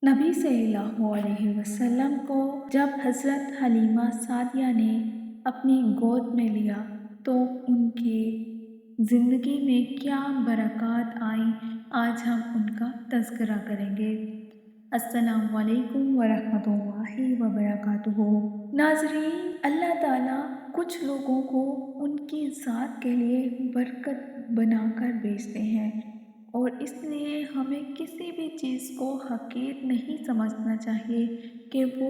نبی صلی اللہ علیہ وسلم کو جب حضرت حلیمہ سعدیہ نے اپنی گود میں لیا تو ان کی زندگی میں کیا برکات آئیں، آج ہم ان کا تذکرہ کریں گے۔ السلام علیکم ورحمۃ اللہ وبرکاتہ۔ ناظرین، اللہ تعالیٰ کچھ لوگوں کو ان کی ذات کے لیے برکت بنا کر بھیجتے ہیں، اور اس لیے ہمیں کسی بھی چیز کو حقیر نہیں سمجھنا چاہیے کہ وہ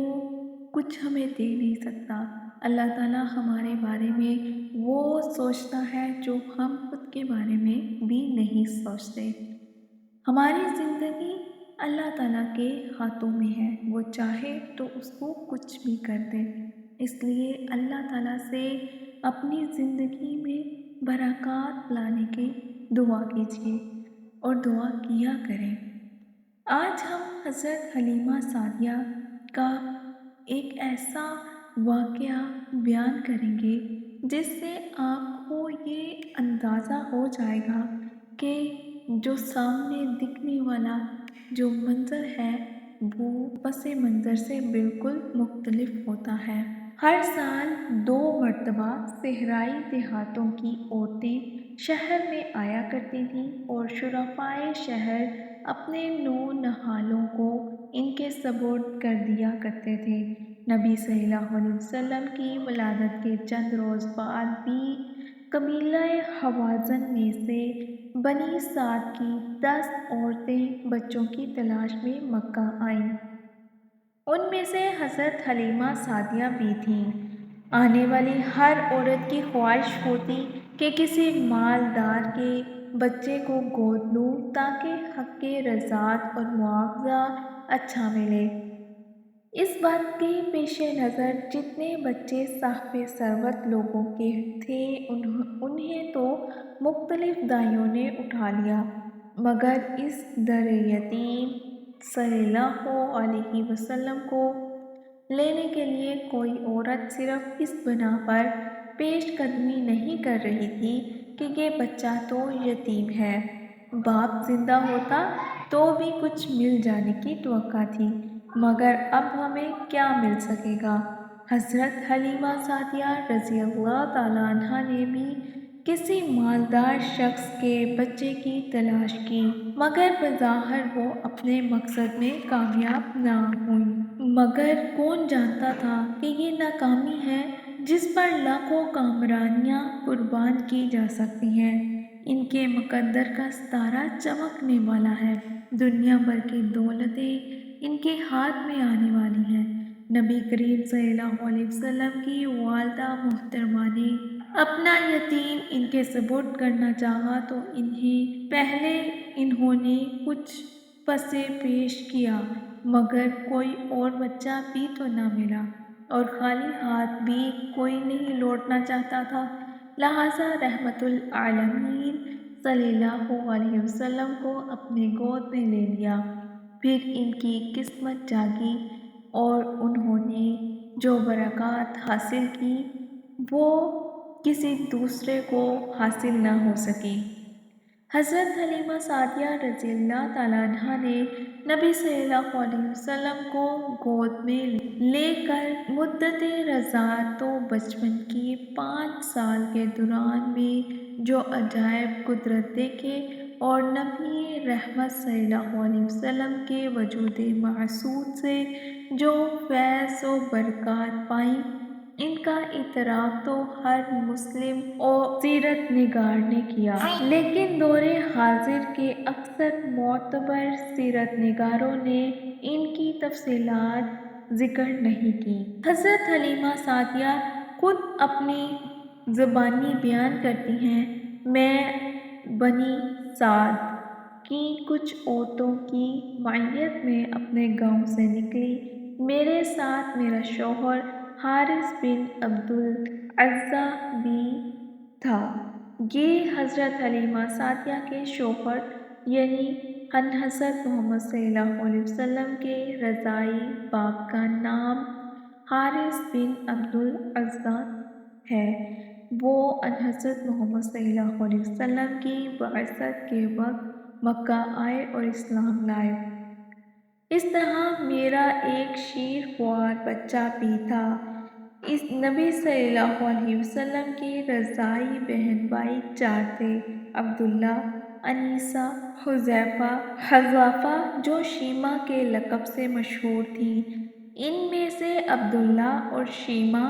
کچھ ہمیں دے نہیں سکتا۔ اللہ تعالیٰ ہمارے بارے میں وہ سوچتا ہے جو ہم خود کے بارے میں بھی نہیں سوچتے۔ ہماری زندگی اللہ تعالیٰ کے ہاتھوں میں ہے، وہ چاہے تو اس کو کچھ بھی کر دے۔ اس لیے اللہ تعالیٰ سے اپنی زندگی میں برکات لانے کی دعا کیجیے اور دعا کیا کریں۔ آج ہم حضرت حلیمہ سعدیہ کا ایک ایسا واقعہ بیان کریں گے جس سے آپ کو یہ اندازہ ہو جائے گا کہ جو سامنے دکھنے والا جو منظر ہے وہ پس منظر سے بالکل مختلف ہوتا ہے۔ ہر سال 2 مرتبہ صحرائی دیہاتوں کی عورتیں شہر میں آیا کرتی تھیں اور شرفائے شہر اپنے نونہالوں کو ان کے سپرد کر دیا کرتے تھے۔ نبی صلی اللہ علیہ وسلم کی ولادت کے چند روز بعد بھی قبیلہ حوازن میں سے بنی سعد کی 10 عورتیں بچوں کی تلاش میں مکہ آئیں۔ ان میں سے حضرت حلیمہ سعدیہ بھی تھیں۔ آنے والی ہر عورت کی خواہش ہوتی کہ کسی مالدار کے بچے کو گود لوں تاکہ حق رضاعت اور معاوضہ اچھا ملے۔ اس بات کے پیش نظر جتنے بچے صاحب ثروت لوگوں کے تھے انہیں تو مختلف دائیوں نے اٹھا لیا، مگر اس در یتیم صلی اللہ علیہ وسلم کو لینے کے لیے کوئی عورت صرف اس بنا پر پیش قدمی نہیں کر رہی تھی کہ یہ بچہ تو یتیم ہے، باپ زندہ ہوتا تو بھی کچھ مل جانے کی توقع تھی، مگر اب ہمیں کیا مل سکے گا۔ حضرت حلیمہ سعدیہ رضی اللہ تعالیٰ عنہا نے بھی کسی مالدار شخص کے بچے کی تلاش کی، مگر بظاہر وہ اپنے مقصد میں کامیاب نہ ہوئیں۔ مگر کون جانتا تھا کہ یہ ناکامی ہے جس پر لاکھوں کامرانیاں قربان کی جا سکتی ہیں۔ ان کے مقدر کا ستارہ چمکنے والا ہے، دنیا بھر کی دولتیں ان کے ہاتھ میں آنے والی ہیں۔ نبی کریم صلی اللہ علیہ وسلم کی والدہ محترمہ نے اپنا یتیم ان کے سپرد کرنا چاہا تو پہلے انہوں نے کچھ پسے پیش کیا، مگر کوئی اور بچہ بھی تو نہ ملا اور خالی ہاتھ بھی کوئی نہیں لوٹنا چاہتا تھا، لہٰذا رحمت العالمین صلی اللہ علیہ وسلم کو اپنے گود میں لے لیا۔ پھر ان کی قسمت جاگی اور انہوں نے جو برکات حاصل کی وہ کسی دوسرے کو حاصل نہ ہو سکی۔ حضرت حلیمہ سعدیہ رضی اللہ تعالیٰ عنہا نے نبی صلی اللہ علیہ وسلم کو گود میں لے کر مدت رضاعت و بچپن کی 5 سال کے دوران میں جو عجائب قدرت دیکھے اور نبی رحمت صلی اللہ علیہ وسلم کے وجود معصوم سے جو فیض و برکات پائیں، ان کا اعتراف تو ہر مسلم اور سیرت نگار نے کیا، لیکن دور حاضر کے اکثر معتبر سیرت نگاروں نے ان کی تفصیلات ذکر نہیں کی۔ حضرت حلیمہ سعدیہ خود اپنی زبانی بیان کرتی ہیں، میں بنی سعد کی کچھ عورتوں کی معیت میں اپنے گاؤں سے نکلی، میرے ساتھ میرا شوہر حارث بن عبدالعزیٰ بھی تھا۔ یہ حضرت حلیمہ سعدیہ کے شوہر یعنی حضرت محمد صلی اللہ علیہ وسلم کے رضاعی باپ کا نام حارث بن عبدالعزیٰ ہے۔ وہ حضرت محمد صلی اللہ علیہ وسلم کی بعثت کے وقت مکہ آئے اور اسلام لائے۔ اس طرح میرا ایک شیر خوار بچہ بھی تھا۔ اس نبی صلی اللہ علیہ وسلم کی رضائی بہن بھائی 4 تھے: عبداللہ، انیسہ، حذیفہ، حذافہ، جو شیمہ کے لقب سے مشہور تھیں۔ ان میں سے عبداللہ اور شیمہ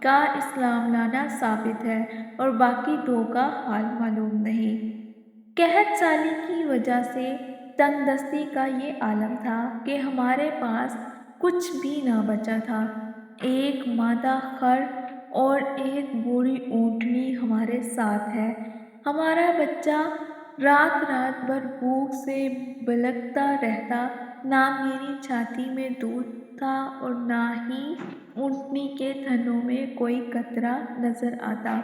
کا اسلام لانا ثابت ہے اور باقی 2 کا حال معلوم نہیں۔ قحط سالی کی وجہ سے تنگ دستی کا یہ عالم تھا کہ ہمارے پاس کچھ بھی نہ بچا تھا۔ ایک مادہ خر اور ایک بوڑھی اونٹنی ہمارے ساتھ ہے۔ ہمارا بچہ رات رات بھر بھوک سے بلکتا رہتا۔ نہ میری چھاتی میں دودھ تھا اور نہ ہی اونٹنی کے تھنوں میں کوئی قطرہ نظر آتا۔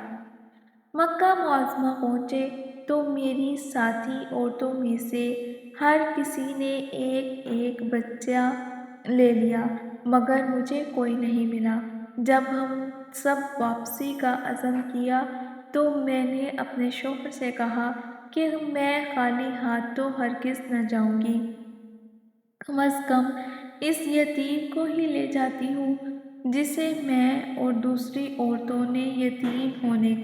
مکہ معظمہ پہنچے تو میری ساتھی عورتوں میں سے ہر کسی نے ایک ایک بچہ لے لیا، مگر مجھے کوئی نہیں ملا۔ جب ہم سب واپسی کا عزم کیا تو میں نے اپنے شوہر سے کہا کہ میں خالی ہاتھ تو ہرگز نہ جاؤں گی، کم از کم اس یتیم کو ہی لے جاتی ہوں جسے میں اور دوسری عورتوں نے یتیم ہونے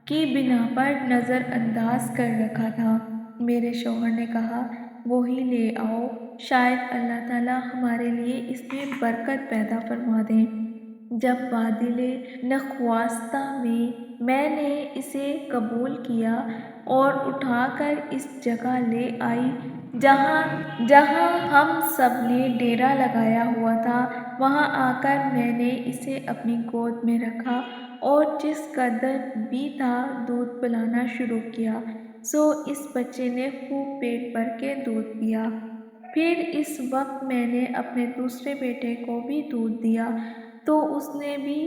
کی بنا پر نظر انداز کر رکھا تھا۔ میرے شوہر نے کہا، وہی لے آؤ، شاید اللہ تعالیٰ ہمارے لیے اس میں برکت پیدا فرما دے۔ جب بادل نخواستہ میں نے اسے قبول کیا اور اٹھا کر اس جگہ لے آئی جہاں ہم سب نے ڈیرا لگایا ہوا تھا، وہاں آ کر میں نے اسے اپنی گود میں رکھا اور جس قدر بھی تھا دودھ پلانا شروع کیا، سو اس بچے نے خوب پیٹ بھر کے دودھ پیا۔ پھر اس وقت میں نے اپنے دوسرے بیٹے کو بھی دودھ دیا تو اس نے بھی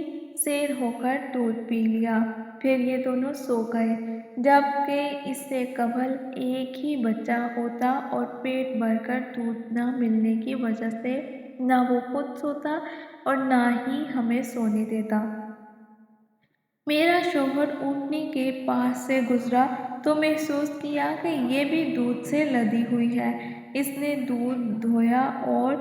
سیر ہو کر دودھ پی لیا۔ پھر یہ دونوں سو گئے، جبکہ اس سے قبل ایک ہی بچہ ہوتا اور پیٹ بھر کر دودھ نہ ملنے کی وجہ سے نہ وہ خود سوتا اور نہ ہی ہمیں سونے دیتا۔ میرا شوہر اونٹنی کے پاس سے گزرا تو محسوس کیا کہ یہ بھی دودھ سے لدی ہوئی ہے۔ اس نے دودھ دھویا اور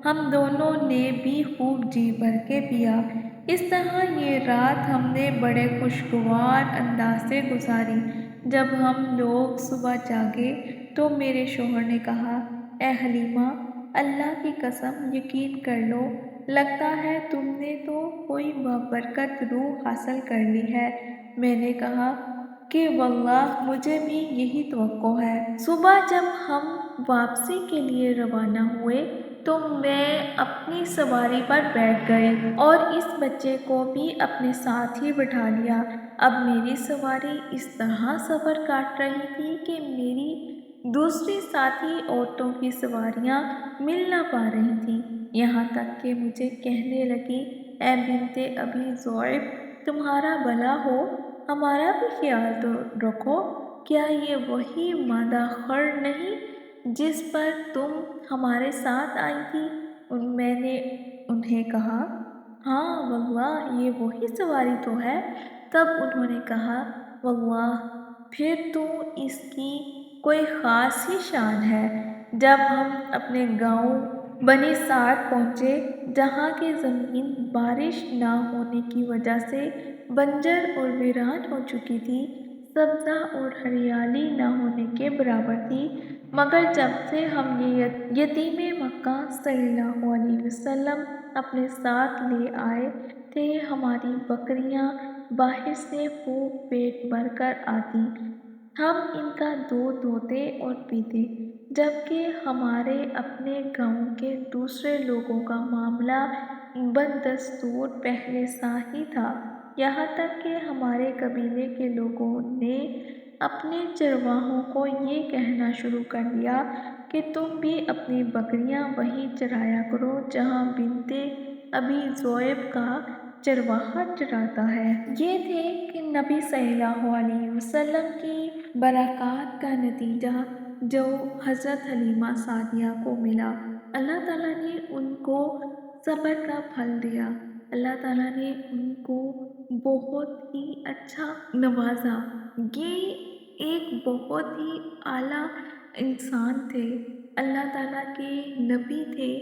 ہم دونوں نے بھی خوب جی بھر کے پیا۔ اس طرح یہ رات ہم نے بڑے خوشگوار انداز سے گزاری۔ جب ہم لوگ صبح جاگے تو میرے شوہر نے کہا، اے حلیمہ، اللہ کی قسم، یقین کر لو، لگتا ہے تم نے تو کوئی بابرکت روح حاصل کر لی ہے۔ میں نے کہا کہ واللہ مجھے بھی یہی توقع ہے۔ صبح جب ہم واپسی کے لیے روانہ ہوئے تو میں اپنی سواری پر بیٹھ گئی اور اس بچے کو بھی اپنے ساتھ ہی بٹھا لیا۔ اب میری سواری اس طرح سفر کاٹ رہی تھی کہ میری دوسری ساتھی عورتوں کی سواریاں مل نہ پا رہی تھیں، یہاں تک کہ مجھے کہنے لگی، اے بنت ابی ذؤب، تمہارا بھلا ہو، ہمارا بھی خیال تو رکھو، کیا یہ وہی مادہ خر نہیں جس پر تم ہمارے ساتھ آئی تھی؟ میں نے انہیں کہا، ہاں واللہ یہ وہی سواری تو ہے۔ تب انہوں نے کہا، واللہ پھر تو اس کی کوئی خاص ہی شان ہے۔ جب ہم اپنے گاؤں بنی سعد پہنچے، جہاں کی زمین بارش نہ ہونے کی وجہ سے بنجر اور ویران ہو چکی تھی، سبزہ اور ہریالی نہ ہونے کے برابر تھی، مگر جب سے ہم یہ یتیم مکہ صلی اللہ علیہ وسلم اپنے ساتھ لے آئے تھے، ہماری بکریاں باہر سے خوب پیٹ بھر کر آتیں، ہم ان کا دودھ دھوتے اور پیتے، جبکہ ہمارے اپنے گاؤں کے دوسرے لوگوں کا معاملہ بدستور پہلے سا ہی تھا، یہاں تک کہ ہمارے قبیلے کے لوگوں نے اپنے چرواہوں کو یہ کہنا شروع کر دیا کہ تم بھی اپنی بکریاں وہیں چرایا کرو جہاں بنت ابی ذؤب کا چرواہا چراتا ہے۔ یہ تھے کہ نبی صلی اللہ علیہ وسلم کی برکات کا نتیجہ جو حضرت حلیمہ سعدیہ کو ملا۔ اللہ تعالیٰ نے ان کو صبر کا پھل دیا، اللہ تعالیٰ نے ان کو بہت ہی اچھا نوازا۔ یہ ایک بہت ہی اعلیٰ انسان تھے، اللہ تعالیٰ کے نبی تھے،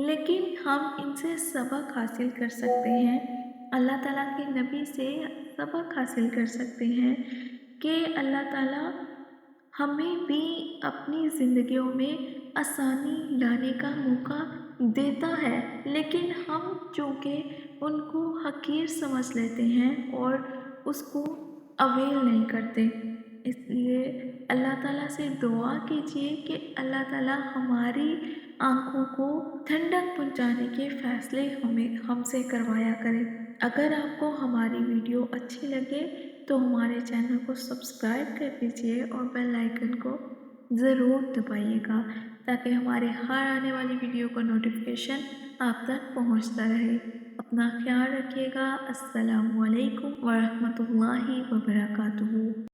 لیکن ہم ان سے سبق حاصل کر سکتے ہیں، اللہ تعالیٰ کے نبی سے سبق حاصل کر سکتے ہیں کہ اللہ تعالیٰ ہمیں بھی اپنی زندگیوں میں آسانی لانے کا موقع دیتا ہے، لیکن ہم چونکہ ان کو حقیر سمجھ لیتے ہیں اور اس کو اویل نہیں کرتے۔ اس لیے اللہ تعالیٰ سے دعا کیجیے کہ اللہ تعالیٰ ہماری آنکھوں کو ٹھنڈک پہنچانے کے فیصلے ہم سے کروایا کرے۔ اگر آپ کو ہماری ویڈیو اچھی لگے تو ہمارے چینل کو سبسکرائب کر دیجیے اور بیل آئیکن کو ضرور دبائیے گا تاکہ ہمارے ہر آنے والی ویڈیو کا نوٹیفیکیشن آپ تک پہنچتا رہے۔ اپنا خیال رکھیے گا۔ السلام علیکم ورحمۃ اللہ وبرکاتہ۔